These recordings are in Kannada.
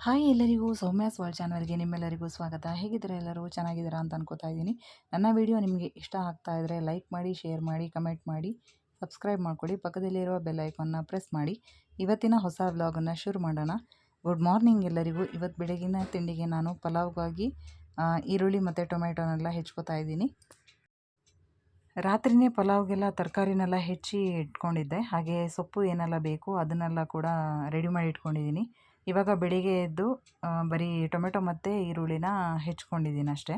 ಹಾಯ್ ಎಲ್ಲರಿಗೂ ಸೌಮ್ಯಾಸ್ ವರ್ಲ್ಡ್ ಚಾನಲ್ಗೆ ನಿಮ್ಮೆಲ್ಲರಿಗೂ ಸ್ವಾಗತ. ಹೇಗಿದ್ದೀರಾ? ಎಲ್ಲರೂ ಚೆನ್ನಾಗಿದ್ದೀರಾ ಅಂತ ಅನ್ಕೋತಾ ಇದ್ದೀನಿ. ನನ್ನ ವಿಡಿಯೋ ನಿಮಗೆ ಇಷ್ಟ ಆಗ್ತಾ ಇದ್ದರೆ ಲೈಕ್ ಮಾಡಿ, ಶೇರ್ ಮಾಡಿ, ಕಮೆಂಟ್ ಮಾಡಿ, ಸಬ್ಸ್ಕ್ರೈಬ್ ಮಾಡ್ಕೊಳ್ಳಿ. ಪಕ್ಕದಲ್ಲಿರುವ ಬೆಲ್ ಐಕಾನ್ನ ಪ್ರೆಸ್ ಮಾಡಿ. ಇವತ್ತಿನ ಹೊಸ ವ್ಲಾಗನ್ನು ಶುರು ಮಾಡೋಣ. ಗುಡ್ ಮಾರ್ನಿಂಗ್ ಎಲ್ಲರಿಗೂ. ಇವತ್ತು ಬೆಳಗಿನ ತಿಂಡಿಗೆ ನಾನು ಪಲಾವ್ಗಾಗಿ ಈರುಳ್ಳಿ ಮತ್ತು ಟೊಮೆಟೊನೆಲ್ಲ ಹೆಚ್ಕೋತಾ ಇದ್ದೀನಿ. ರಾತ್ರಿಯೇ ಪಲಾವ್ಗೆಲ್ಲ ತರಕಾರಿನೆಲ್ಲ ಹೆಚ್ಚಿ ಇಟ್ಕೊಂಡಿದ್ದೆ. ಹಾಗೆ ಸೊಪ್ಪು ಏನೆಲ್ಲ ಬೇಕು ಅದನ್ನೆಲ್ಲ ಕೂಡ ರೆಡಿ ಮಾಡಿ ಇಟ್ಕೊಂಡಿದ್ದೀನಿ. ಇವಾಗ ಬೆಳಿಗ್ಗೆ ಎದ್ದು ಬರೀ ಟೊಮೆಟೊ ಮತ್ತು ಈರುಳ್ಳಿನ ಹೆಚ್ಕೊಂಡಿದ್ದೀನಿ ಅಷ್ಟೇ.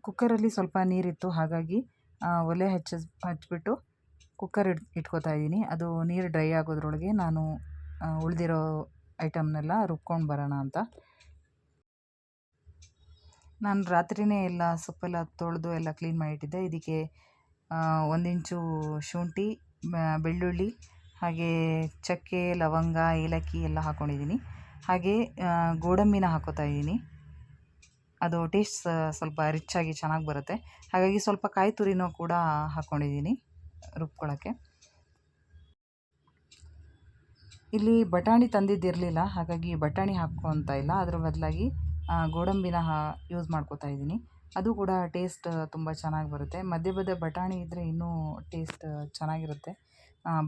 ಕುಕ್ಕರಲ್ಲಿ ಸ್ವಲ್ಪ ನೀರಿತ್ತು, ಹಾಗಾಗಿ ಒಲೆ ಹಚ್ಬಿಟ್ಟು ಕುಕ್ಕರ್ ಇಟ್ಕೋತಾ ಇದ್ದೀನಿ. ಅದು ನೀರು ಡ್ರೈ ಆಗೋದ್ರೊಳಗೆ ನಾನು ಉಳಿದಿರೋ ಐಟಮ್ನೆಲ್ಲ ರುಬ್ಕೊಂಡು ಬರೋಣ ಅಂತ. ನಾನು ರಾತ್ರಿಯೇ ಎಲ್ಲ ಸೊಪ್ಪೆಲ್ಲ ತೊಳೆದು ಎಲ್ಲ ಕ್ಲೀನ್ ಮಾಡಿಟ್ಟಿದ್ದೆ. ಇದಕ್ಕೆ 1 ಇಂಚು ಶುಂಠಿ, ಬೆಳ್ಳುಳ್ಳಿ, ಹಾಗೆ ಚಕ್ಕೆ, ಲವಂಗ, ಏಲಕ್ಕಿ ಎಲ್ಲ ಹಾಕ್ಕೊಂಡಿದ್ದೀನಿ. ಹಾಗೆ ಗೋಡಂಬಿನ ಹಾಕ್ಕೋತಾ ಇದ್ದೀನಿ. ಅದು ಟೇಸ್ಟ್ ಸ್ವಲ್ಪ ರಿಚ್ಚಾಗಿ ಚೆನ್ನಾಗಿ ಬರುತ್ತೆ. ಹಾಗಾಗಿ ಸ್ವಲ್ಪ ಕಾಯಿ ತುರಿನೂ ಕೂಡ ಹಾಕ್ಕೊಂಡಿದ್ದೀನಿ ರುಬ್ಕೊಳ್ಳೋಕ್ಕೆ. ಇಲ್ಲಿ ಬಟಾಣಿ ತಂದಿದ್ದಿರಲಿಲ್ಲ, ಹಾಗಾಗಿ ಬಟಾಣಿ ಹಾಕ್ಕೊತಾ ಇಲ್ಲ. ಅದ್ರ ಬದಲಾಗಿ ಗೋಡಂಬಿನ ಯೂಸ್ ಮಾಡ್ಕೋತಾ ಇದ್ದೀನಿ. ಅದು ಕೂಡ ಟೇಸ್ಟ್ ತುಂಬ ಚೆನ್ನಾಗಿ ಬರುತ್ತೆ. ಮಧ್ಯೆ ಬಟಾಣಿ ಇದ್ದರೆ ಇನ್ನೂ ಟೇಸ್ಟ್ ಚೆನ್ನಾಗಿರುತ್ತೆ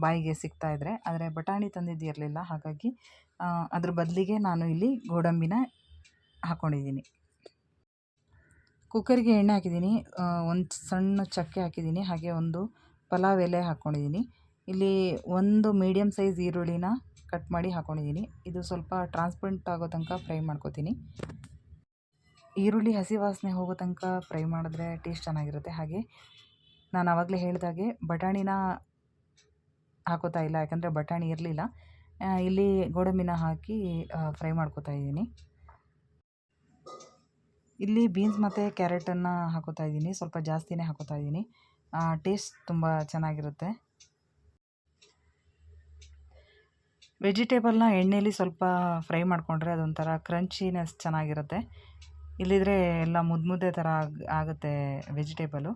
ಬಾಯಿಗೆ ಸಿಗ್ತಾ ಇದ್ದರೆ. ಆದರೆ ಬಟಾಣಿ ತಂದಿದ್ದಿರಲಿಲ್ಲ, ಹಾಗಾಗಿ ಅದ್ರ ಬದಲಿಗೆ ನಾನು ಇಲ್ಲಿ ಗೋಡಂಬಿನ ಹಾಕ್ಕೊಂಡಿದ್ದೀನಿ. ಕುಕ್ಕರ್ಗೆ ಎಣ್ಣೆ ಹಾಕಿದ್ದೀನಿ. ಒಂದು ಸಣ್ಣ ಚಕ್ಕೆ ಹಾಕಿದ್ದೀನಿ. ಹಾಗೆ ಒಂದು ಪಲಾವ್ ಎಲೆ ಹಾಕ್ಕೊಂಡಿದ್ದೀನಿ. ಇಲ್ಲಿ ಒಂದು ಮೀಡಿಯಮ್ ಸೈಜ್ ಈರುಳ್ಳಿನ ಕಟ್ ಮಾಡಿ ಹಾಕ್ಕೊಂಡಿದ್ದೀನಿ. ಇದು ಸ್ವಲ್ಪ ಟ್ರಾನ್ಸ್ಪರೆಂಟ್ ಆಗೋ ತನಕ ಫ್ರೈ ಮಾಡ್ಕೋತೀನಿ. ಈರುಳ್ಳಿ ಹಸಿ ವಾಸನೆ ಹೋಗೋ ತನಕ ಫ್ರೈ ಮಾಡಿದ್ರೆ ಟೇಸ್ಟ್ ಚೆನ್ನಾಗಿರುತ್ತೆ. ಹಾಗೆ ನಾನು ಆವಾಗಲೇ ಹೇಳಿದಾಗೆ ಬಟಾಣಿನ ಹಾಕೋತಾ ಇಲ್ಲ, ಯಾಕಂದರೆ ಬಟಾಣಿ ಇರಲಿಲ್ಲ. ಇಲ್ಲಿ ಗೋಡಂಬಿನ ಹಾಕಿ ಫ್ರೈ ಮಾಡ್ಕೋತಾ ಇದ್ದೀನಿ. ಇಲ್ಲಿ ಬೀನ್ಸ್ ಮತ್ತು ಕ್ಯಾರೆಟನ್ನು ಹಾಕೋತಾ ಇದ್ದೀನಿ. ಸ್ವಲ್ಪ ಜಾಸ್ತಿನೇ ಹಾಕೋತಾ ಇದ್ದೀನಿ. ಟೇಸ್ಟ್ ತುಂಬ ಚೆನ್ನಾಗಿರುತ್ತೆ. ವೆಜಿಟೇಬಲ್ನ ಎಣ್ಣೆಯಲ್ಲಿ ಸ್ವಲ್ಪ ಫ್ರೈ ಮಾಡಿಕೊಂಡ್ರೆ ಅದೊಂಥರ ಕ್ರಂಚಿನೆಸ್ ಚೆನ್ನಾಗಿರುತ್ತೆ. ಇಲ್ಲಿದ್ರೆ ಎಲ್ಲ ಮುದ್ದೆ ಥರ ಆಗುತ್ತೆ ವೆಜಿಟೇಬಲು.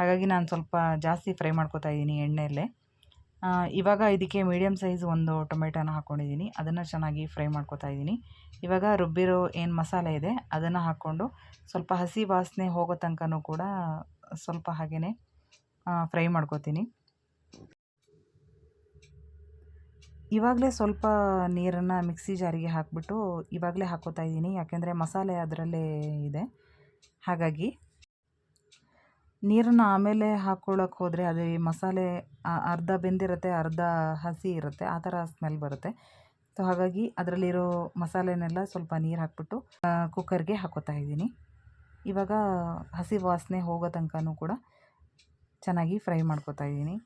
ಹಾಗಾಗಿ ನಾನು ಸ್ವಲ್ಪ ಜಾಸ್ತಿ ಫ್ರೈ ಮಾಡ್ಕೋತಾ ಇದ್ದೀನಿ ಎಣ್ಣೆಯಲ್ಲೇ. ಇವಾಗ ಇದಕ್ಕೆ ಮೀಡಿಯಮ್ ಸೈಜ್ ಒಂದು ಟೊಮೆಟೊನ ಹಾಕ್ಕೊಂಡಿದ್ದೀನಿ. ಅದನ್ನು ಚೆನ್ನಾಗಿ ಫ್ರೈ ಮಾಡ್ಕೋತಾ ಇದ್ದೀನಿ. ಇವಾಗ ರುಬ್ಬಿರೋ ಏನು ಮಸಾಲೆ ಇದೆ ಅದನ್ನು ಹಾಕ್ಕೊಂಡು ಸ್ವಲ್ಪ ಹಸಿ ವಾಸನೆ ಹೋಗೋ ತನಕನೂ ಕೂಡ ಸ್ವಲ್ಪ ಹಾಗೇ ಫ್ರೈ ಮಾಡ್ಕೋತೀನಿ. ಇವಾಗಲೇ ಸ್ವಲ್ಪ ನೀರನ್ನು ಮಿಕ್ಸಿ ಜಾರಿಗೆ ಹಾಕಿಬಿಟ್ಟು ಇವಾಗಲೇ ಹಾಕ್ಕೋತಾ ಇದ್ದೀನಿ, ಯಾಕೆಂದರೆ ಮಸಾಲೆ ಅದರಲ್ಲೇ ಇದೆ. ಹಾಗಾಗಿ ನೀರನ್ನು ಆಮೇಲೆ ಹಾಕ್ಕೊಳ್ಳೋಕೆ ಹೋದರೆ ಅದು ಮಸಾಲೆ ಅರ್ಧ ಬೆಂದಿರುತ್ತೆ, ಅರ್ಧ ಹಸಿ ಇರುತ್ತೆ, ಆ ಥರ ಸ್ಮೆಲ್ ಬರುತ್ತೆ. ಸೊ ಹಾಗಾಗಿ ಅದರಲ್ಲಿರೋ ಮಸಾಲೆನೆಲ್ಲ ಸ್ವಲ್ಪ ನೀರು ಹಾಕ್ಬಿಟ್ಟು ಕುಕ್ಕರ್ಗೆ ಹಾಕ್ಕೋತಾ ಇದ್ದೀನಿ. ಇವಾಗ ಹಸಿ ವಾಸನೆ ಹೋಗೋ ತನಕನೂ ಕೂಡ ಚೆನ್ನಾಗಿ ಫ್ರೈ ಮಾಡ್ಕೋತಾ ಇದ್ದೀನಿ.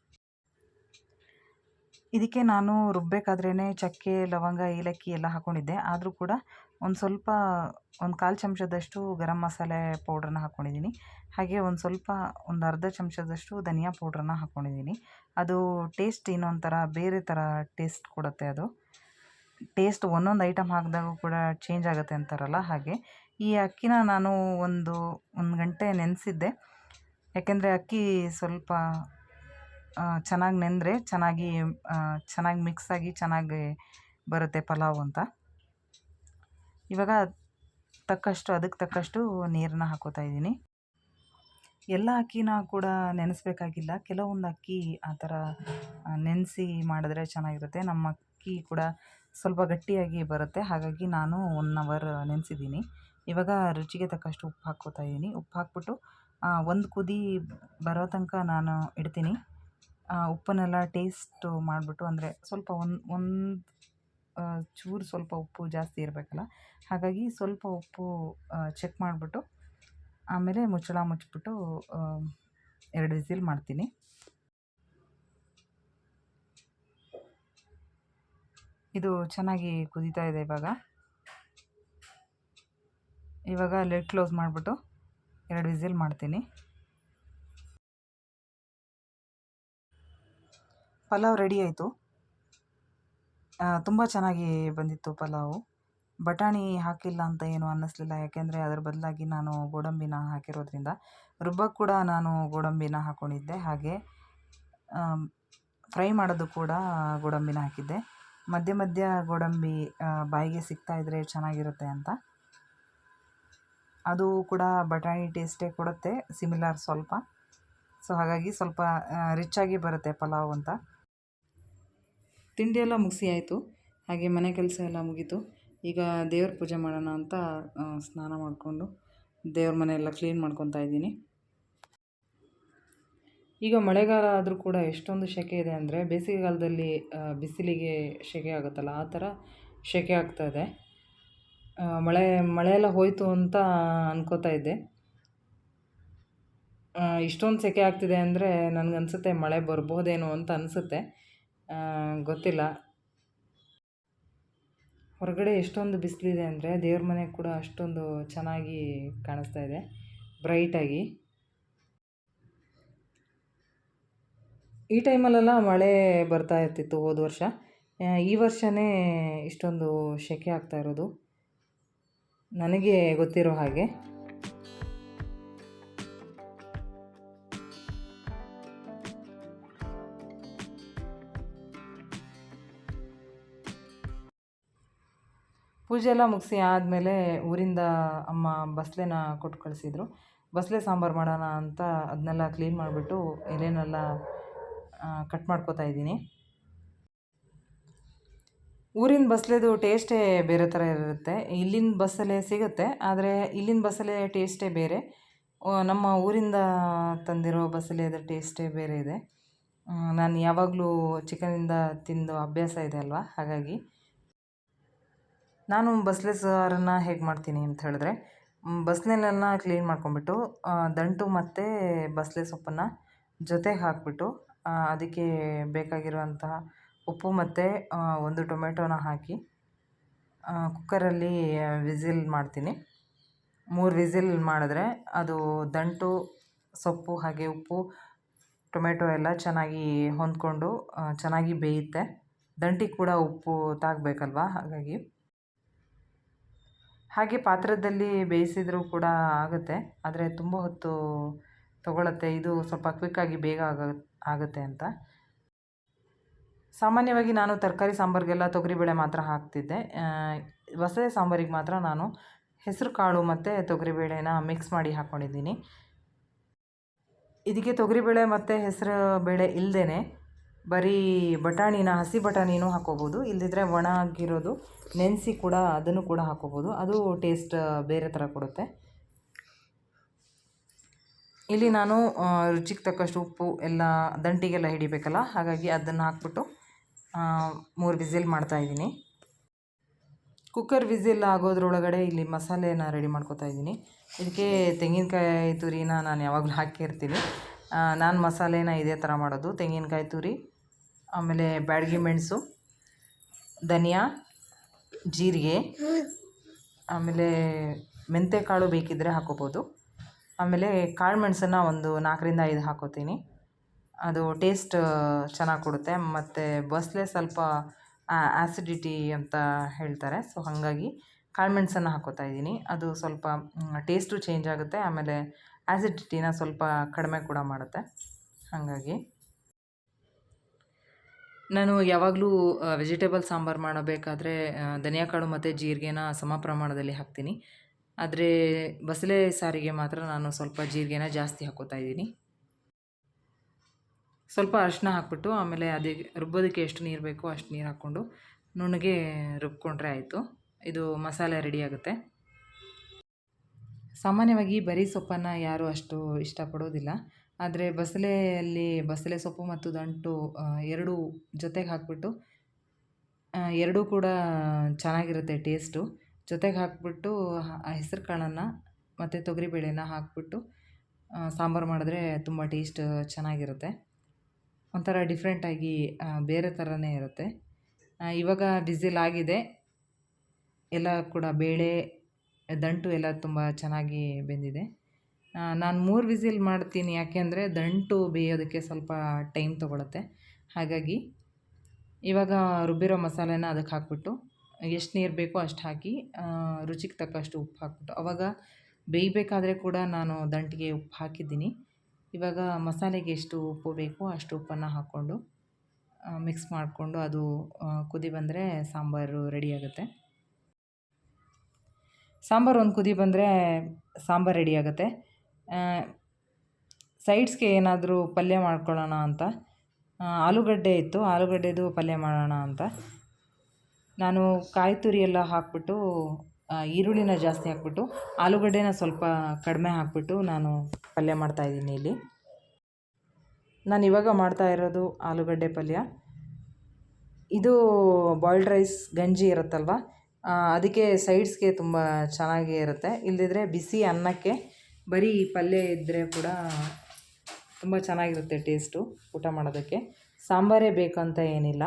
ಇದಕ್ಕೆ ನಾನು ರುಬ್ಬಬೇಕಾದ್ರೇ ಚಕ್ಕೆ, ಲವಂಗ, ಏಲಕ್ಕಿ ಎಲ್ಲ ಹಾಕ್ಕೊಂಡಿದ್ದೆ. ಆದರೂ ಕೂಡ ಒಂದು 1/4 ಚಮಚದಷ್ಟು ಗರಂ ಮಸಾಲೆ ಪೌಡ್ರನ್ನ ಹಾಕ್ಕೊಂಡಿದ್ದೀನಿ. ಹಾಗೆ ಒಂದು ಅರ್ಧ ಚಮಚದಷ್ಟು ಧನಿಯಾ ಪೌಡ್ರನ್ನ ಹಾಕ್ಕೊಂಡಿದ್ದೀನಿ. ಅದು ಟೇಸ್ಟ್ ಇನ್ನೊಂಥರ ಬೇರೆ ಥರ ಟೇಸ್ಟ್ ಕೊಡುತ್ತೆ. ಅದು ಟೇಸ್ಟ್ ಒಂದೊಂದು ಐಟಮ್ ಹಾಕಿದಾಗೂ ಕೂಡ ಚೇಂಜ್ ಆಗುತ್ತೆ ಅಂತಾರಲ್ಲ, ಹಾಗೆ ಈ ಅಕ್ಕಿನ ನಾನು ಒಂದು ಗಂಟೆ ನೆನೆಸಿದ್ದೆ. ಯಾಕೆಂದರೆ ಅಕ್ಕಿ ಸ್ವಲ್ಪ ಚೆನ್ನಾಗಿ ನೆಂದರೆ ಚೆನ್ನಾಗಿ ಮಿಕ್ಸಾಗಿ ಚೆನ್ನಾಗಿ ಬರುತ್ತೆ ಪಲಾವ್ ಅಂತ. ಇವಾಗ ಅದಕ್ಕೆ ತಕ್ಕಷ್ಟು ನೀರನ್ನ ಹಾಕ್ಕೋತಾ ಇದ್ದೀನಿ. ಎಲ್ಲ ಅಕ್ಕಿನ ಕೂಡ ನೆನೆಸ್ಬೇಕಾಗಿಲ್ಲ. ಕೆಲವೊಂದು ಅಕ್ಕಿ ಆ ಥರ ನೆನೆಸಿ ಮಾಡಿದ್ರೆ ಚೆನ್ನಾಗಿರುತ್ತೆ. ನಮ್ಮ ಅಕ್ಕಿ ಕೂಡ ಸ್ವಲ್ಪ ಗಟ್ಟಿಯಾಗಿ ಬರುತ್ತೆ, ಹಾಗಾಗಿ ನಾನು 1 ಅವರ್ ನೆನೆಸಿದ್ದೀನಿ. ಇವಾಗ ರುಚಿಗೆ ತಕ್ಕಷ್ಟು ಉಪ್ಪು ಹಾಕ್ಕೋತಾ ಇದ್ದೀನಿ. ಉಪ್ಪು ಹಾಕ್ಬಿಟ್ಟು ಒಂದು ಕುದಿ ಬರೋ ತನಕ ನಾನು ಇಡ್ತೀನಿ. ಉಪ್ಪನ್ನೆಲ್ಲ ಟೇಸ್ಟು ಮಾಡಿಬಿಟ್ಟು, ಅಂದರೆ ಸ್ವಲ್ಪ ಒಂದು ಚೂರು ಸ್ವಲ್ಪ ಉಪ್ಪು ಜಾಸ್ತಿ ಇರಬೇಕಲ್ಲ, ಹಾಗಾಗಿ ಸ್ವಲ್ಪ ಉಪ್ಪು ಚೆಕ್ ಮಾಡಿಬಿಟ್ಟು ಆಮೇಲೆ ಮುಚ್ಚಳ ಮುಚ್ಚಿಬಿಟ್ಟು 2 ವಿಸಿಲ್ ಮಾಡ್ತೀನಿ. ಇದು ಚೆನ್ನಾಗಿ ಕುದೀತಾ ಇದೆ. ಇವಾಗ ಲಿಡ್ ಕ್ಲೋಸ್ ಮಾಡಿಬಿಟ್ಟು 2 ವಿಸಿಲ್ ಮಾಡ್ತೀನಿ. ಪಲಾವ್ ರೆಡಿ ಆಯಿತು. ತುಂಬ ಚೆನ್ನಾಗಿ ಬಂದಿತ್ತು ಪಲಾವು. ಬಟಾಣಿ ಹಾಕಿಲ್ಲ ಅಂತ ಏನು ಅನ್ನಿಸ್ಲಿಲ್ಲ, ಯಾಕೆಂದರೆ ಅದರ ಬದಲಾಗಿ ನಾನು ಗೋಡಂಬಿನ ಹಾಕಿರೋದ್ರಿಂದ. ರುಬ್ಬಕ್ಕೆ ಕೂಡ ನಾನು ಗೋಡಂಬಿನ ಹಾಕ್ಕೊಂಡಿದ್ದೆ, ಹಾಗೆ ಫ್ರೈ ಮಾಡೋದು ಕೂಡ ಗೋಡಂಬಿನ ಹಾಕಿದ್ದೆ. ಮಧ್ಯ ಮಧ್ಯ ಗೋಡಂಬಿ ಬಾಯಿಗೆ ಸಿಗ್ತಾಯಿದ್ರೆ ಚೆನ್ನಾಗಿರುತ್ತೆ ಅಂತ. ಅದು ಕೂಡ ಬಟಾಣಿ ಟೇಸ್ಟೇ ಕೊಡುತ್ತೆ, ಸಿಮಿಲರ್ ಸ್ವಲ್ಪ. ಸೊ ಹಾಗಾಗಿ ಸ್ವಲ್ಪ ರಿಚ್ಚಾಗಿ ಬರುತ್ತೆ ಪಲಾವ್ ಅಂತ. ತಿಂಡಿ ಎಲ್ಲ ಮುಗಿಸಿ ಆಯಿತು, ಹಾಗೆ ಮನೆ ಕೆಲಸ ಎಲ್ಲ ಮುಗೀತು. ಈಗ ದೇವ್ರ ಪೂಜೆ ಮಾಡೋಣ ಅಂತ ಸ್ನಾನ ಮಾಡಿಕೊಂಡು ದೇವ್ರ ಮನೆ ಎಲ್ಲ ಕ್ಲೀನ್ ಮಾಡ್ಕೊತಾ ಇದ್ದೀನಿ. ಈಗ ಮಳೆಗಾಲ ಆದರೂ ಕೂಡ ಎಷ್ಟೊಂದು ಸೆಕೆ ಇದೆ ಅಂದರೆ, ಬೇಸಿಗೆಗಾಲದಲ್ಲಿ ಬಿಸಿಲಿಗೆ ಸೆಕೆ ಆಗುತ್ತಲ್ಲ, ಆ ಥರ ಸೆಕೆ ಆಗ್ತಾಯಿದೆ. ಮಳೆಯೆಲ್ಲ ಹೋಯಿತು ಅಂತ ಅನ್ಕೋತಾ ಇದ್ದೆ. ಇಷ್ಟೊಂದು ಸೆಕೆ ಆಗ್ತಿದೆ ಅಂದರೆ ನನಗನ್ಸುತ್ತೆ ಮಳೆ ಬರ್ಬೋದೇನೋ ಅಂತ ಅನಿಸುತ್ತೆ, ಗೊತ್ತಿಲ್ಲ. ಹೊರಗಡೆ ಎಷ್ಟೊಂದು ಬಿಸಿಲಿದೆ ಅಂದರೆ ದೇವ್ರ ಮನೆ ಕೂಡ ಅಷ್ಟೊಂದು ಚೆನ್ನಾಗಿ ಕಾಣಿಸ್ತಾ ಇದೆ, ಬ್ರೈಟಾಗಿ. ಈ ಟೈಮಲ್ಲೆಲ್ಲ ಮಳೆ ಬರ್ತಾ ಇರ್ತಿತ್ತು ಹೋದ ವರ್ಷ. ಈ ವರ್ಷವೇ ಇಷ್ಟೊಂದು ಸೆಕೆ ಆಗ್ತಾ ಇರೋದು ನನಗೆ ಗೊತ್ತಿರೋ ಹಾಗೆ. ಪೂಜೆ ಎಲ್ಲ ಮುಗಿಸಿ ಆದಮೇಲೆ ಊರಿಂದ ಅಮ್ಮ ಬಸಳೆನ ಕೊಟ್ಟು ಕಳಿಸಿದ್ರು. ಬಸಳೆ ಸಾಂಬಾರು ಮಾಡೋಣ ಅಂತ ಅದನ್ನೆಲ್ಲ ಕ್ಲೀನ್ ಮಾಡಿಬಿಟ್ಟು ಎಲೆನೆಲ್ಲ ಕಟ್ ಮಾಡ್ಕೋತಾ ಇದ್ದೀನಿ. ಊರಿನ ಬಸಳೆದು ಟೇಸ್ಟೇ ಬೇರೆ ಥರ ಇರುತ್ತೆ. ಇಲ್ಲಿನ ಬಸಳೆ ಸಿಗುತ್ತೆ, ಆದರೆ ಇಲ್ಲಿನ ಬಸಳೆ ಟೇಸ್ಟೇ ಬೇರೆ. ನಮ್ಮ ಊರಿಂದ ತಂದಿರೋ ಬಸಳೆದ ಟೇಸ್ಟೇ ಬೇರೆ ಇದೆ. ನಾನು ಯಾವಾಗಲೂ ಚಿಕನಿಂದ ತಿಂದು ಅಭ್ಯಾಸ ಇದೆ ಅಲ್ವಾ, ಹಾಗಾಗಿ. ನಾನು ಬಸಳೆ ಸಾರನ್ನು ಹೇಗೆ ಮಾಡ್ತೀನಿ ಅಂತ ಹೇಳಿದ್ರೆ, ಬಸಳೆನೆಲ್ಲ ಕ್ಲೀನ್ ಮಾಡ್ಕೊಂಬಿಟ್ಟು ದಂಟು ಮತ್ತು ಬಸಳೆ ಸೊಪ್ಪನ್ನು ಜೊತೆಗೆ ಹಾಕಿಬಿಟ್ಟು ಅದಕ್ಕೆ ಬೇಕಾಗಿರುವಂತಹ ಉಪ್ಪು ಮತ್ತು ಒಂದು ಟೊಮೆಟೊನ ಹಾಕಿ ಕುಕ್ಕರಲ್ಲಿ ವಿಸಿಲ್ ಮಾಡ್ತೀನಿ. 3 ವಿಸಿಲ್ ಮಾಡಿದ್ರೆ ಅದು ದಂಟು, ಸೊಪ್ಪು ಹಾಗೆ ಉಪ್ಪು, ಟೊಮೆಟೊ ಎಲ್ಲ ಚೆನ್ನಾಗಿ ಹೊಂದ್ಕೊಂಡು ಚೆನ್ನಾಗಿ ಬೇಯುತ್ತೆ. ದಂಟಿಗೆ ಕೂಡ ಉಪ್ಪು ತಾಗಬೇಕಲ್ವ, ಹಾಗೆ ಪಾತ್ರದಲ್ಲಿ ಬೇಯಿಸಿದರೂ ಕೂಡ ಆಗುತ್ತೆ, ಆದರೆ ತುಂಬ ಹೊತ್ತು ತೊಗೊಳುತ್ತೆ. ಇದು ಸ್ವಲ್ಪ ಕ್ವಿಕ್ಕಾಗಿ ಬೇಗ ಆಗುತ್ತೆ ಅಂತ. ಸಾಮಾನ್ಯವಾಗಿ ನಾನು ತರಕಾರಿ ಸಾಂಬಾರಿಗೆಲ್ಲ ತೊಗರಿಬೇಳೆ ಮಾತ್ರ ಹಾಕ್ತಿದ್ದೆ. ಬಸಳೆ ಸಾಂಬಾರಿಗೆ ಮಾತ್ರ ನಾನು ಹೆಸರು ಕಾಳು ಮತ್ತು ತೊಗರಿಬೇಳೆನ ಮಿಕ್ಸ್ ಮಾಡಿ ಹಾಕ್ಕೊಂಡಿದ್ದೀನಿ. ಇದಕ್ಕೆ ತೊಗರಿಬೇಳೆ ಮತ್ತು ಹೆಸರು ಬೇಳೆ ಇಲ್ಲದೇ ಬರೀ ಹಸಿ ಬಟಾಣಿನೂ ಹಾಕ್ಕೋಬೋದು. ಇಲ್ಲದಿದ್ದರೆ ಒಣಗಿರೋದು ನೆನೆಸಿ ಕೂಡ ಅದನ್ನು ಕೂಡ ಹಾಕ್ಕೋಬೋದು. ಅದು ಟೇಸ್ಟ್ ಬೇರೆ ಥರ ಕೊಡುತ್ತೆ. ಇಲ್ಲಿ ನಾನು ರುಚಿಗೆ ತಕ್ಕಷ್ಟು ಉಪ್ಪು ಎಲ್ಲ ದಂಟಿಗೆಲ್ಲ ಹಿಡಿಬೇಕಲ್ಲ, ಹಾಗಾಗಿ ಅದನ್ನು ಹಾಕ್ಬಿಟ್ಟು 3 ವಿಸಿಲ್ ಮಾಡ್ತಾಯಿದ್ದೀನಿ. ಕುಕ್ಕರ್ ವಿಸಿಲ್ ಆಗೋದ್ರೊಳಗಡೆ ಇಲ್ಲಿ ಮಸಾಲೆನ ರೆಡಿ ಮಾಡ್ಕೊತಾ ಇದ್ದೀನಿ. ಇದಕ್ಕೆ ತೆಂಗಿನಕಾಯಿ ತುರಿನ ನಾನು ಯಾವಾಗಲೂ ಹಾಕಿರ್ತೀನಿ. ನಾನು ಮಸಾಲೆನ ಇದೇ ಥರ ಮಾಡೋದು: ತೆಂಗಿನಕಾಯಿ ತುರಿ, ಆಮೇಲೆ ಬ್ಯಾಡಗಿ ಮೆಣಸು, ಧನಿಯಾ, ಜೀರಿಗೆ, ಆಮೇಲೆ ಮೆಂತ್ಯಕಾಳು ಬೇಕಿದ್ದರೆ ಹಾಕ್ಕೋಬೋದು. ಆಮೇಲೆ ಕಾಳು ಮೆಣಸನ್ನು ಒಂದು 4ರಿಂದ 5 ಹಾಕ್ಕೋತೀನಿ. ಅದು ಟೇಸ್ಟ್ ಚೆನ್ನಾಗಿ ಕೊಡುತ್ತೆ. ಮತ್ತು ಬಸಳೆ ಸ್ವಲ್ಪ ಆ್ಯಸಿಡಿಟಿ ಅಂತ ಹೇಳ್ತಾರೆ, ಸೊ ಹಾಗಾಗಿ ಕಾಳು ಮೆಣಸನ್ನು ಹಾಕ್ಕೋತಾ ಇದ್ದೀನಿ. ಅದು ಸ್ವಲ್ಪ ಟೇಸ್ಟು ಚೇಂಜ್ ಆಗುತ್ತೆ, ಆಮೇಲೆ ಆ್ಯಸಿಡಿಟಿನ ಸ್ವಲ್ಪ ಕಡಿಮೆ ಕೂಡ ಮಾಡುತ್ತೆ. ಹಾಗಾಗಿ ನಾನು ಯಾವಾಗಲೂ ವೆಜಿಟೇಬಲ್ ಸಾಂಬಾರು ಮಾಡಬೇಕಾದ್ರೆ ಧನಿಯಾಕಾಳು ಮತ್ತು ಜೀರಿಗೆನ ಸಮ ಪ್ರಮಾಣದಲ್ಲಿ ಹಾಕ್ತೀನಿ. ಆದರೆ ಬಸಳೆ ಸಾರಿಗೆ ಮಾತ್ರ ನಾನು ಸ್ವಲ್ಪ ಜೀರಿಗೆನ ಜಾಸ್ತಿ ಹಾಕ್ಕೋತಾ ಇದ್ದೀನಿ. ಸ್ವಲ್ಪ ಅರಿಶಿನ ಹಾಕ್ಬಿಟ್ಟು ಆಮೇಲೆ ಅದಕ್ಕೆ ರುಬ್ಬೋದಕ್ಕೆ ಎಷ್ಟು ನೀರು ಬೇಕೋ ಅಷ್ಟು ನೀರು ಹಾಕ್ಕೊಂಡು ನುಣ್ಣಗೆ ರುಬ್ಕೊಂಡ್ರೆ ಆಯಿತು. ಇದು ಮಸಾಲೆ ರೆಡಿ ಆಗುತ್ತೆ. ಸಾಮಾನ್ಯವಾಗಿ ಬರೀ ಸೊಪ್ಪನ್ನು ಯಾರೂ ಅಷ್ಟು ಇಷ್ಟಪಡೋದಿಲ್ಲ, ಆದರೆ ಬಸಳೆ ಸೊಪ್ಪು ಮತ್ತು ದಂಟು ಎರಡೂ ಜೊತೆಗೆ ಹಾಕ್ಬಿಟ್ಟು ಎರಡೂ ಕೂಡ ಚೆನ್ನಾಗಿರುತ್ತೆ ಟೇಸ್ಟು. ಜೊತೆಗೆ ಹಾಕ್ಬಿಟ್ಟು ಹೆಸರು ಕಾಳನ್ನು ಮತ್ತು ತೊಗರಿಬೇಳೆನ ಹಾಕ್ಬಿಟ್ಟು ಸಾಂಬಾರು ಮಾಡಿದ್ರೆ ತುಂಬ ಟೇಸ್ಟ್ ಚೆನ್ನಾಗಿರುತ್ತೆ. ಒಂಥರ ಡಿಫ್ರೆಂಟಾಗಿ ಬೇರೆ ಥರನೇ ಇರುತ್ತೆ. ಇವಾಗ ವಿಸಿಲ್ ಆಗಿದೆ, ಎಲ್ಲ ಕೂಡ ಬೇಳೆ ದಂಟು ಎಲ್ಲ ತುಂಬ ಚೆನ್ನಾಗಿ ಬೆಂದಿದೆ. ನಾನು 3 ವಿಸಿಲ್ ಮಾಡ್ತೀನಿ, ಯಾಕೆಂದರೆ ದಂಟು ಬೇಯೋದಕ್ಕೆ ಸ್ವಲ್ಪ ಟೈಮ್ ತೊಗೊಳುತ್ತೆ. ಹಾಗಾಗಿ ಇವಾಗ ರುಬ್ಬಿರೋ ಮಸಾಲೆನ ಅದಕ್ಕೆ ಹಾಕ್ಬಿಟ್ಟು ಎಷ್ಟು ನೀರು ಬೇಕೋ ಅಷ್ಟು ಹಾಕಿ ರುಚಿಗೆ ತಕ್ಕಷ್ಟು ಉಪ್ಪು ಹಾಕ್ಬಿಟ್ಟು, ಆವಾಗ ಬೇಯಬೇಕಾದ್ರೆ ಕೂಡ ನಾನು ದಂಟಿಗೆ ಉಪ್ಪು ಹಾಕಿದ್ದೀನಿ. ಇವಾಗ ಮಸಾಲೆಗೆ ಎಷ್ಟು ಉಪ್ಪು ಬೇಕೋ ಅಷ್ಟು ಉಪ್ಪನ್ನು ಹಾಕ್ಕೊಂಡು ಮಿಕ್ಸ್ ಮಾಡಿಕೊಂಡು ಅದು ಕುದಿ ಬಂದರೆ ಸಾಂಬಾರು ರೆಡಿ ಆಗುತ್ತೆ. ಸಾಂಬಾರು ಒಂದು ಕುದಿ ಬಂದರೆ ಸಾಂಬಾರು ರೆಡಿ ಆಗುತ್ತೆ. ಸೈಡ್ಸ್ಗೆ ಏನಾದರೂ ಪಲ್ಯ ಮಾಡ್ಕೊಳ್ಳೋಣ ಅಂತ ಆಲೂಗಡ್ಡೆ ಇತ್ತು, ಆಲೂಗಡ್ಡೆದು ಪಲ್ಯ ಮಾಡೋಣ ಅಂತ ನಾನು ಕಾಯಿ ತುರಿ ಎಲ್ಲ ಹಾಕ್ಬಿಟ್ಟು ಈರುಳ್ಳಿನ ಜಾಸ್ತಿ ಹಾಕ್ಬಿಟ್ಟು ಆಲೂಗಡ್ಡೆನ ಸ್ವಲ್ಪ ಕಡಿಮೆ ಹಾಕ್ಬಿಟ್ಟು ನಾನು ಪಲ್ಯ ಮಾಡ್ತಾಯಿದ್ದೀನಿ ಇಲ್ಲಿ. ನಾನು ಇವಾಗ ಮಾಡ್ತಾ ಇರೋದು ಆಲೂಗಡ್ಡೆ ಪಲ್ಯ. ಇದು ಬಾಯ್ಲ್ಡ್ ರೈಸ್ ಗಂಜಿ ಇರುತ್ತಲ್ವ, ಅದಕ್ಕೆ ಸೈಡ್ಸ್ಗೆ ತುಂಬ ಚೆನ್ನಾಗೇ ಇರುತ್ತೆ. ಇಲ್ಲದಿದ್ದರೆ ಬಿಸಿ ಅನ್ನಕ್ಕೆ ಬರೀ ಪಲ್ಯ ಇದ್ದರೆ ಕೂಡ ತುಂಬ ಚೆನ್ನಾಗಿರುತ್ತೆ ಟೇಸ್ಟು ಊಟ ಮಾಡೋದಕ್ಕೆ. ಸಾಂಬಾರೇ ಬೇಕಂತ ಏನಿಲ್ಲ.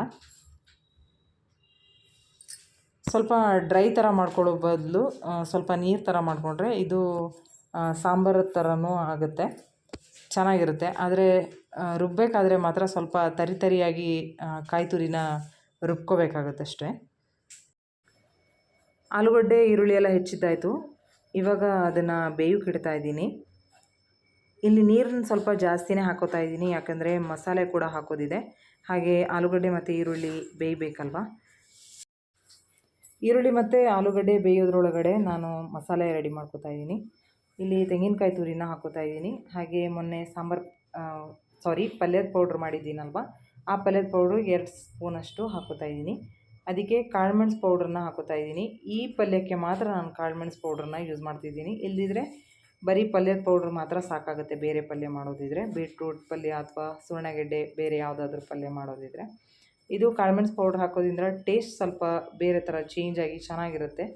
ಸ್ವಲ್ಪ ಡ್ರೈ ಥರ ಮಾಡ್ಕೊಳ್ಳೋ ಬದಲು ಸ್ವಲ್ಪ ನೀರು ಥರ ಮಾಡಿಕೊಂಡ್ರೆ ಇದು ಸಾಂಬಾರು ಥರನೂ ಆಗುತ್ತೆ, ಚೆನ್ನಾಗಿರುತ್ತೆ. ಆದರೆ ರುಬ್ಬಬೇಕಾದ್ರೆ ಮಾತ್ರ ಸ್ವಲ್ಪ ತರಿಯಾಗಿ ಕಾಯಿ ತುರಿನ ರುಬ್ಕೋಬೇಕಾಗತ್ತೆ ಅಷ್ಟೇ. ಆಲೂಗಡ್ಡೆ ಈರುಳ್ಳಿ ಎಲ್ಲ ಹೆಚ್ಚಿದ್ದಾಯಿತು. ಇವಾಗ ಅದನ್ನು ಬೇಯೋಕೆ ಇಡ್ತಾ ಇದ್ದೀನಿ. ಇಲ್ಲಿ ನೀರನ್ನು ಸ್ವಲ್ಪ ಜಾಸ್ತಿನೇ ಹಾಕೋತಾ ಇದ್ದೀನಿ, ಯಾಕಂದರೆ ಮಸಾಲೆ ಕೂಡ ಹಾಕೋದಿದೆ. ಹಾಗೆ ಆಲೂಗಡ್ಡೆ ಮತ್ತು ಈರುಳ್ಳಿ ಬೇಯಬೇಕಲ್ವ. ಈರುಳ್ಳಿ ಮತ್ತು ಆಲೂಗಡ್ಡೆ ಬೇಯೋದ್ರೊಳಗಡೆ ನಾನು ಮಸಾಲೆ ರೆಡಿ ಮಾಡ್ಕೋತಾ ಇದ್ದೀನಿ. ಇಲ್ಲಿ ತೆಂಗಿನಕಾಯಿ ತುರಿನ ಹಾಕೋತಾ ಇದ್ದೀನಿ. ಹಾಗೆ ಮೊನ್ನೆ ಪಲ್ಯದ ಪೌಡ್ರ್ ಮಾಡಿದ್ದೀನಲ್ವ, ಆ ಪಲ್ಯದ ಪೌಡ್ರು 2 ಸ್ಪೂನಷ್ಟು ಹಾಕೋತಾ ಇದ್ದೀನಿ. ಅದಕ್ಕೆ ಕಾಳುಮೆಣಸು ಪೌಡ್ರನ್ನ ಹಾಕೋತಾ ಇದ್ದೀನಿ. ಈ ಪಲ್ಯಕ್ಕೆ ಮಾತ್ರ ನಾನು ಕಾಳುಮೆಣಸು ಪೌಡ್ರನ್ನ ಯೂಸ್ ಮಾಡ್ತಿದ್ದೀನಿ. ಇಲ್ಲದಿದ್ದರೆ ಬರೀ ಪಲ್ಯದ ಪೌಡ್ರ್ ಮಾತ್ರ ಸಾಕಾಗುತ್ತೆ ಬೇರೆ ಪಲ್ಯ ಮಾಡೋದಿದ್ರೆ, ಬೀಟ್ರೂಟ್ ಪಲ್ಯ ಅಥವಾ ಸುವರ್ಣಗೆಡ್ಡೆ ಬೇರೆ ಯಾವುದಾದ್ರೂ ಪಲ್ಯ ಮಾಡೋದಿದ್ರೆ. ಇದು ಕಾಳುಮೆಣಸು ಪೌಡ್ರ್ ಹಾಕೋದ್ರಿಂದ ಟೇಸ್ಟ್ ಸ್ವಲ್ಪ ಬೇರೆ ಥರ ಚೇಂಜ್ ಆಗಿ ಚೆನ್ನಾಗಿರುತ್ತೆ.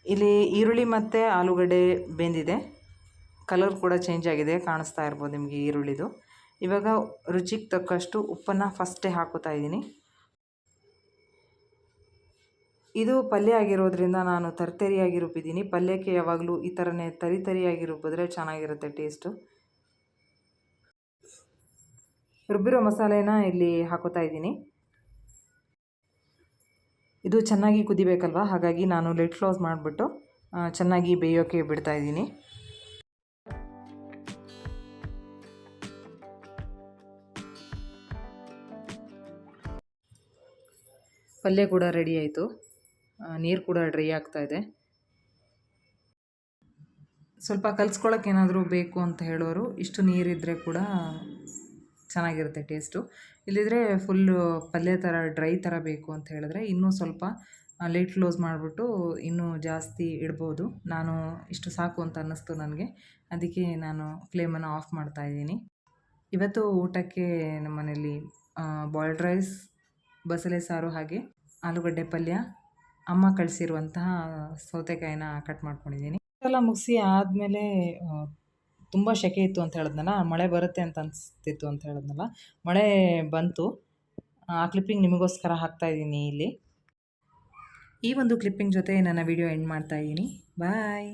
ಇಲ್ಲಿ ಈರುಳ್ಳಿ ಮತ್ತು ಆಲೂಗಡ್ಡೆ ಬೆಂದಿದೆ, ಕಲರ್ ಕೂಡ ಚೇಂಜ್ ಆಗಿದೆ, ಕಾಣಿಸ್ತಾ ಇರ್ಬೋದು ನಿಮಗೆ ಈರುಳ್ಳಿದು. ಇವಾಗ ರುಚಿಗೆ ತಕ್ಕಷ್ಟು ಉಪ್ಪನ್ನು ಫಸ್ಟೇ ಹಾಕೋತಾ ಇದ್ದೀನಿ. ಇದು ಪಲ್ಯ ಆಗಿರೋದ್ರಿಂದ ನಾನು ತರಿಯಾಗಿ ರುಬ್ಬಿದ್ದೀನಿ. ಪಲ್ಯಕ್ಕೆ ಯಾವಾಗಲೂ ಈ ಥರನೇ ತರಿಯಾಗಿ ರುಬ್ಬಿದ್ರೆ ಚೆನ್ನಾಗಿರುತ್ತೆ ಟೇಸ್ಟು. ರುಬ್ಬಿರೋ ಮಸಾಲೆನ ಇಲ್ಲಿ ಹಾಕೋತಾ ಇದ್ದೀನಿ. ಇದು ಚೆನ್ನಾಗಿ ಕುದಿಬೇಕಲ್ವ, ಹಾಗಾಗಿ ನಾನು ಲಿಡ್ ಕ್ಲೋಸ್ ಮಾಡಿಬಿಟ್ಟು ಚೆನ್ನಾಗಿ ಬೇಯೋಕ್ಕೆ ಬಿಡ್ತಾ ಇದ್ದೀನಿ. ಪಲ್ಯ ಕೂಡ ರೆಡಿ ಆಯಿತು. ನೀರು ಕೂಡ ಡ್ರೈ ಆಗ್ತಾಯಿದೆ. ಸ್ವಲ್ಪ ಕಲಿಸ್ಕೊಳ್ಳೋಕೆ ಏನಾದರೂ ಬೇಕು ಅಂತ ಹೇಳೋರು ಇಷ್ಟು ನೀರಿದ್ದರೆ ಕೂಡ ಚೆನ್ನಾಗಿರುತ್ತೆ ಟೇಸ್ಟು. ಇಲ್ಲಿದ್ರೆ ಫುಲ್ಲು ಪಲ್ಯ ಥರ ಡ್ರೈ ಥರ ಬೇಕು ಅಂತ ಹೇಳಿದ್ರೆ ಇನ್ನೂ ಸ್ವಲ್ಪ ಲಿಡ್ ಕ್ಲೋಸ್ ಮಾಡಿಬಿಟ್ಟು ಇನ್ನೂ ಜಾಸ್ತಿ ಇಡ್ಬೋದು. ನಾನು ಇಷ್ಟು ಸಾಕು ಅಂತ ಅನ್ನಿಸ್ತು ನನಗೆ, ಅದಕ್ಕೆ ನಾನು ಫ್ಲೇಮನ್ನು ಆಫ್ ಮಾಡ್ತಾಯಿದ್ದೀನಿ. ಇವತ್ತು ಊಟಕ್ಕೆ ನಮ್ಮ ಮನೇಲಿ ಬಾಯ್ಲ್ಡ್ ರೈಸ್, ಬಸಳೆ ಸಾರು, ಹಾಗೆ ಆಲೂಗಡ್ಡೆ ಪಲ್ಯ, ಅಮ್ಮ ಕಳಿಸಿರುವಂತಹ ಸೌತೆಕಾಯಿನ ಕಟ್ ಮಾಡ್ಕೊಂಡಿದ್ದೀನಿ. ಎಲ್ಲ ಮುಗಿಸಿ ಆದಮೇಲೆ ತುಂಬ ಸೆಕೆ ಇತ್ತು ಅಂತ ಹೇಳಿದ್ನಲ್ಲ, ಮಳೆ ಬರುತ್ತೆ ಅಂತ ಅನಿಸ್ತಿತ್ತು ಅಂತ ಹೇಳಿದ್ನಲ್ಲ, ಮಳೆ ಬಂತು. ಆ ಕ್ಲಿಪ್ಪಿಂಗ್ ನಿಮಗೋಸ್ಕರ ಹಾಕ್ತಾಯಿದ್ದೀನಿ ಇಲ್ಲಿ. ಈ ಒಂದು ಕ್ಲಿಪ್ಪಿಂಗ್ ಜೊತೆ ನನ್ನ ವಿಡಿಯೋ ಎಂಡ್ ಮಾಡ್ತಾಯಿದ್ದೀನಿ. ಬಾಯ್.